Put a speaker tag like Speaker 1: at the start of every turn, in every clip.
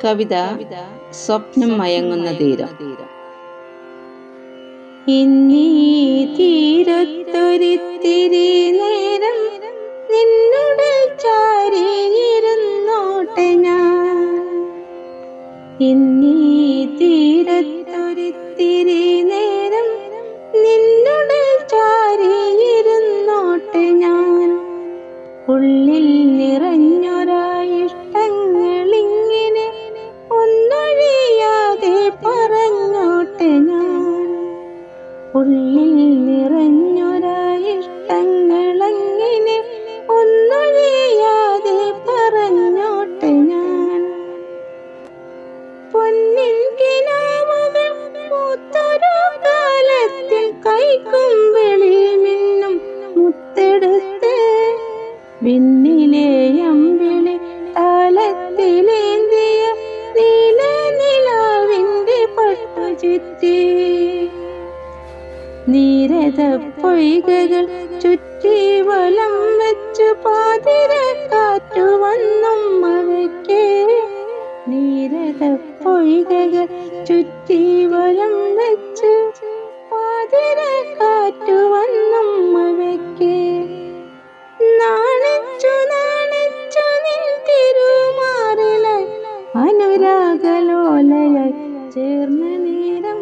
Speaker 1: കവിത സ്വപ്നം മയങ്ങുന്ന തീരം. ഇന്നീ തീരത്തൊരിത്തിരി നേരം നിന്നുടെ ചാരിയിരുന്നോട്ടെ ഞാൻ. ഇന്നീ തീരത്തൊരിത്തിരി നേരം നിന്നുടെ ചാരിയിരുന്നോട്ടെ ഞാൻ. ഉള്ളിൽ നിറഞ്ഞൊരായിഷ്ടങ്ങളിങ്ങനെ ഒന്നൊഴിയാതെ പറഞ്ഞോട്ടെ ഞാൻ. ഉള്ളിൽ നിറഞ്ഞൊരായിഷ്ടങ്ങളങ്ങനെ ഒന്നൊഴിയാതെ പറഞ്ഞോട്ടെ ഞാൻ. പൊന്നിൻ കിനാവുകൾ പൂത്തൊരു കാലത്തിൽ കൈക്കുമ്പിളിൽ മിന്നും മുത്തെടുത്ത് വിണ്ണിലെ അമ്പിളി താളത്തിലേന്തിയ നീല നിലാവിന്റെ പട്ടു ചുറ്റി. നീരത പൊയ്കകൾ ചുറ്റി വലം വെച്ചു പാതിരക്കാറ്റു വന്നും മഴയ്ക്ക്. നീരത പൊയ്കകൾ ചുറ്റി വലം വെച്ചു പാതിരക്കാറ്റു വന്നും മഴയ്ക്ക്. നാണിച്ചു നാണിച്ചു നിൻ തിരുമാറിലായി അനുരാഗലോലയായി ചേർന്ന നേരം.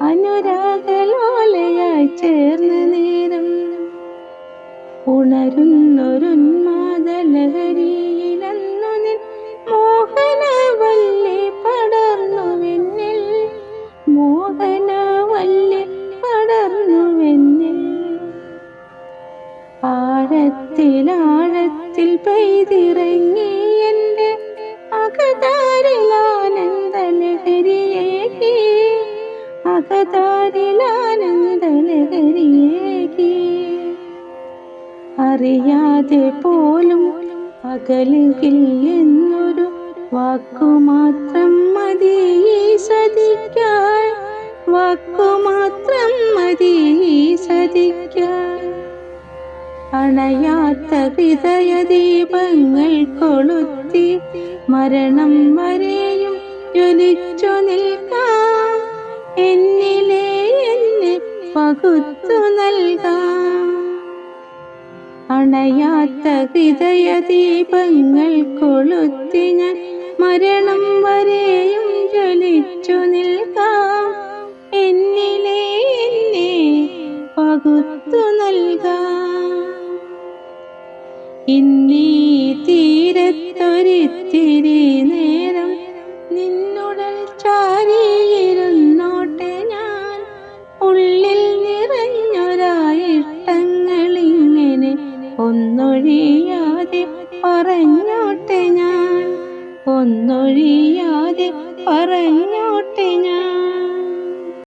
Speaker 1: അനുരാഗലോലയായി ചേർന്ന നേരം ഉണരുന്നൊരുന്മാദലഹരിയിലന്നു നിൻ മോഹനവല്ലി പടർന്നുവെന്നിൽ. മോഹനവല്ലി പടർന്നുവെന്നിൽ. ആഴത്തിൽ പെയ്തിറങ്ങി എൻ്റെ അകതാരിൽ ആനന്ദലഹരിയേകി. അകതാരിൽ ആനന്ദലഹരിയേകി. അറിയാതെ പോലും അകലുകിൽ എന്നൊരു വാക്കുമാത്രം മതി സതിക്കാൻ. വാക്കുമാത്രം മതി സതിക്കാൻ. അണയാത്ത ഹൃദയ ദീപങ്ങൾ കൊളുത്തി മരണം വരെയും ജ്വലിച്ചു നിൽക്കാം. എന്നിലെ എന്നെ പകുത്തു നൽകാം. അണയാത്ത ഹൃദയ ദീപങ്ങൾ കൊളുത്തി ഞാൻ മരണം വരെയും ജ്വലിച്ചു നിൽക്കാം. എന്നിലെ എന്നെ പകുത്തു നൽകാം. ഇന്നീ തീരത്തൊരിത്തിരി നേരം നിന്നുടൽ ചാരിയിരുന്നോട്ടെ ഞാൻ. ഉള്ളിൽ നിറഞ്ഞൊരായിഷ്ടങ്ങളിങ്ങനെ ഒന്നൊഴിയാതെ പറഞ്ഞോട്ടെ ഞാൻ. ഒന്നൊഴിയാതെ പറഞ്ഞോട്ടെ ഞാൻ.